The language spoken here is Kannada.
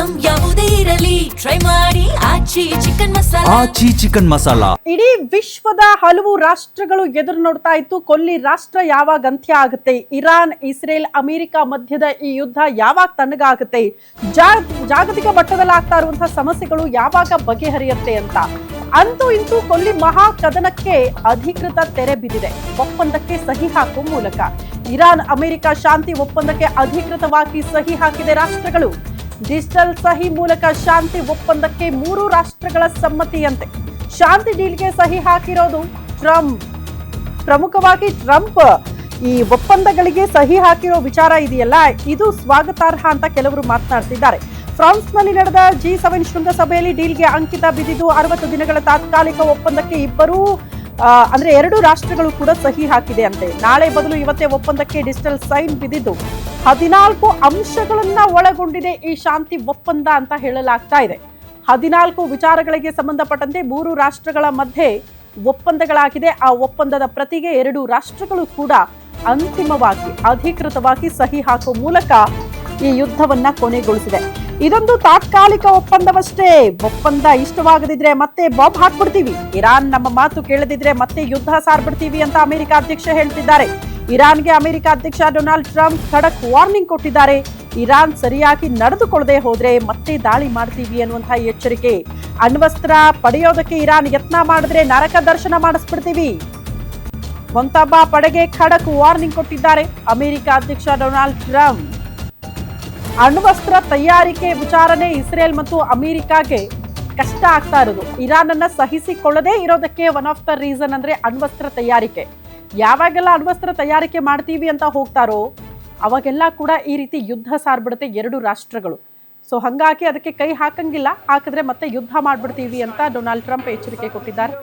ಐಟಂ ಯಾವುದೇ ಇರಲಿ ಟ್ರೈ ಮಾಡಿ ಆಚಿ ಚಿಕನ್ ಮಸಾಲಾ. ಇಡೀ ವಿಶ್ವದ ಹಲವು ರಾಷ್ಟ್ರಗಳು ಎದುರು ನೋಡ್ತಾ ಇತ್ತು, ಕೊಲ್ಲಿ ರಾಷ್ಟ್ರ ಯಾವಾಗ ಅಂತ್ಯ ಆಗುತ್ತೆ, ಇರಾನ್ ಇಸ್ರೇಲ್ ಅಮೆರಿಕ ಮಧ್ಯದ ಈ ಯುದ್ಧ ಯಾವಾಗ ತಣ್ಣಗಾಗುತ್ತೆ, ಜಾಗತಿಕ ಮಟ್ಟದಲ್ಲಿ ಆಗ್ತಾ ಇರುವಂತಹ ಸಮಸ್ಯೆಗಳು ಯಾವಾಗ ಬಗೆಹರಿಯುತ್ತೆ ಅಂತ. ಅಂತೂ ಇಂತೂ ಕೊಲ್ಲಿ ಮಹಾ ಕದನಕ್ಕೆ ಅಧಿಕೃತ ತೆರೆ ಬಿದ್ದಿದೆ. ಒಪ್ಪಂದಕ್ಕೆ ಸಹಿ ಹಾಕುವ ಮೂಲಕ ಇರಾನ್ ಅಮೆರಿಕ ಶಾಂತಿ ಒಪ್ಪಂದಕ್ಕೆ ಅಧಿಕೃತವಾಗಿ ಸಹಿ ಹಾಕಿದೆ ರಾಷ್ಟ್ರಗಳು. ಡಿಜಿಟಲ್ ಸಹಿ ಮೂಲಕ ಶಾಂತಿ ಒಪ್ಪಂದಕ್ಕೆ 3 ರಾಷ್ಟ್ರಗಳ ಸಮ್ಮತಿಯಂತೆ ಶಾಂತಿ ಡೀಲ್ಗೆ ಸಹಿ ಹಾಕಿರೋದು ಟ್ರಂಪ್. ಪ್ರಮುಖವಾಗಿ ಟ್ರಂಪ್ ಈ ಒಪ್ಪಂದಗಳಿಗೆ ಸಹಿ ಹಾಕಿರೋ ವಿಚಾರ ಇದೆಯಲ್ಲ, ಇದು ಸ್ವಾಗತಾರ್ಹ ಅಂತ ಕೆಲವರು ಮಾತನಾಡ್ತಿದ್ದಾರೆ. ಫ್ರಾನ್ಸ್ನಲ್ಲಿ ನಡೆದ G7 ಶೃಂಗಸಭೆಯಲ್ಲಿ ಡೀಲ್ಗೆ ಅಂಕಿತ ಬಿದ್ದಿದ್ದು 60 ದಿನಗಳ ತಾತ್ಕಾಲಿಕ ಒಪ್ಪಂದಕ್ಕೆ ಅಂದ್ರೆ 2 ರಾಷ್ಟ್ರಗಳು ಕೂಡ ಸಹಿ ಹಾಕಿದೆ ಅಂತೆ. ನಾಳೆ ಬದಲು ಇವತ್ತೇ ಒಪ್ಪಂದಕ್ಕೆ ಡಿಜಿಟಲ್ ಸೈನ್ ಬಿದ್ದಿದ್ದು 14 ಅಂಶಗಳನ್ನ ಒಳಗೊಂಡಿದೆ ಈ ಶಾಂತಿ ಒಪ್ಪಂದ ಅಂತ ಹೇಳಲಾಗ್ತಾ ಇದೆ. 14 ವಿಚಾರಗಳಿಗೆ ಸಂಬಂಧಪಟ್ಟಂತೆ 3 ರಾಷ್ಟ್ರಗಳ ಮಧ್ಯೆ ಒಪ್ಪಂದಗಳಾಗಿದೆ. ಆ ಒಪ್ಪಂದದ ಪ್ರತಿಗೆ 2 ರಾಷ್ಟ್ರಗಳು ಕೂಡ ಅಂತಿಮವಾಗಿ ಅಧಿಕೃತವಾಗಿ ಸಹಿ ಹಾಕುವ ಮೂಲಕ ಈ ಯುದ್ಧವನ್ನ ಕೊನೆಗೊಳಿಸಿದೆ. ಇದೊಂದು ತಾತ್ಕಾಲಿಕ ಒಪ್ಪಂದವಷ್ಟೇ. ಒಪ್ಪಂದ ಇಷ್ಟವಾಗದಿದ್ರೆ ಮತ್ತೆ ಬಾಂಬ್ ಹಾಕ್ಬಿಡ್ತೀವಿ, ಇರಾನ್ ನಮ್ಮ ಮಾತು ಕೇಳದಿದ್ರೆ ಮತ್ತೆ ಯುದ್ಧ ಸಾರ್ಬಿಡ್ತೀವಿ ಅಂತ ಅಮೆರಿಕ ಅಧ್ಯಕ್ಷ ಹೇಳ್ತಿದ್ದಾರೆ. ಇರಾನ್ಗೆ ಅಮೆರಿಕ ಅಧ್ಯಕ್ಷ ಡೊನಾಲ್ಡ್ ಟ್ರಂಪ್ ಖಡಕ್ ವಾರ್ನಿಂಗ್ ಕೊಟ್ಟಿದ್ದಾರೆ. ಇರಾನ್ ಸರಿಯಾಗಿ ನಡೆದುಕೊಳ್ಳದೆ ಹೋದ್ರೆ ಮತ್ತೆ ದಾಳಿ ಮಾಡ್ತೀವಿ ಅನ್ನುವಂತಹ ಎಚ್ಚರಿಕೆ. ಅಣ್ವಸ್ತ್ರ ಪಡೆಯೋದಕ್ಕೆ ಇರಾನ್ ಯತ್ನ ಮಾಡಿದ್ರೆ ನರಕ ದರ್ಶನ ಮಾಡಿಸ್ಬಿಡ್ತೀವಿ. ಒಂತಬ್ಬ ಪಡೆಗೆ ಖಡಕ್ ವಾರ್ನಿಂಗ್ ಕೊಟ್ಟಿದ್ದಾರೆ ಅಮೆರಿಕ ಅಧ್ಯಕ್ಷ ಡೊನಾಲ್ಡ್ ಟ್ರಂಪ್. ಅಣ್ವಸ್ತ್ರ ತಯಾರಿಕೆ ವಿಚಾರನೆ ಇಸ್ರೇಲ್ ಮತ್ತು ಅಮೆರಿಕಾಗೆ ಕಷ್ಟ ಆಗ್ತಾ ಇರೋದು. ಇರಾನ್ ಅನ್ನ ಸಹಿಸಿಕೊಳ್ಳದೆ ಇರೋದಕ್ಕೆ ಒನ್ ಆಫ್ ದ ರೀಸನ್ ಅಂದ್ರೆ ಅಣ್ವಸ್ತ್ರ ತಯಾರಿಕೆ. ಯಾವಾಗೆಲ್ಲ ಅಣ್ವಸ್ತ್ರ ತಯಾರಿಕೆ ಮಾಡ್ತೀವಿ ಅಂತ ಹೋಗ್ತಾರೋ ಅವಾಗೆಲ್ಲ ಕೂಡ ಈ ರೀತಿ ಯುದ್ಧ ಸಾರ್ಬಿಡುತ್ತೆ 2 ರಾಷ್ಟ್ರಗಳು. ಸೊ ಹಂಗಾಗಿ ಅದಕ್ಕೆ ಕೈ ಹಾಕಂಗಿಲ್ಲ, ಹಾಕಿದ್ರೆ ಮತ್ತೆ ಯುದ್ಧ ಮಾಡ್ಬಿಡ್ತೀವಿ ಅಂತ ಡೊನಾಲ್ಡ್ ಟ್ರಂಪ್ ಎಚ್ಚರಿಕೆ ಕೊಟ್ಟಿದ್ದಾರೆ.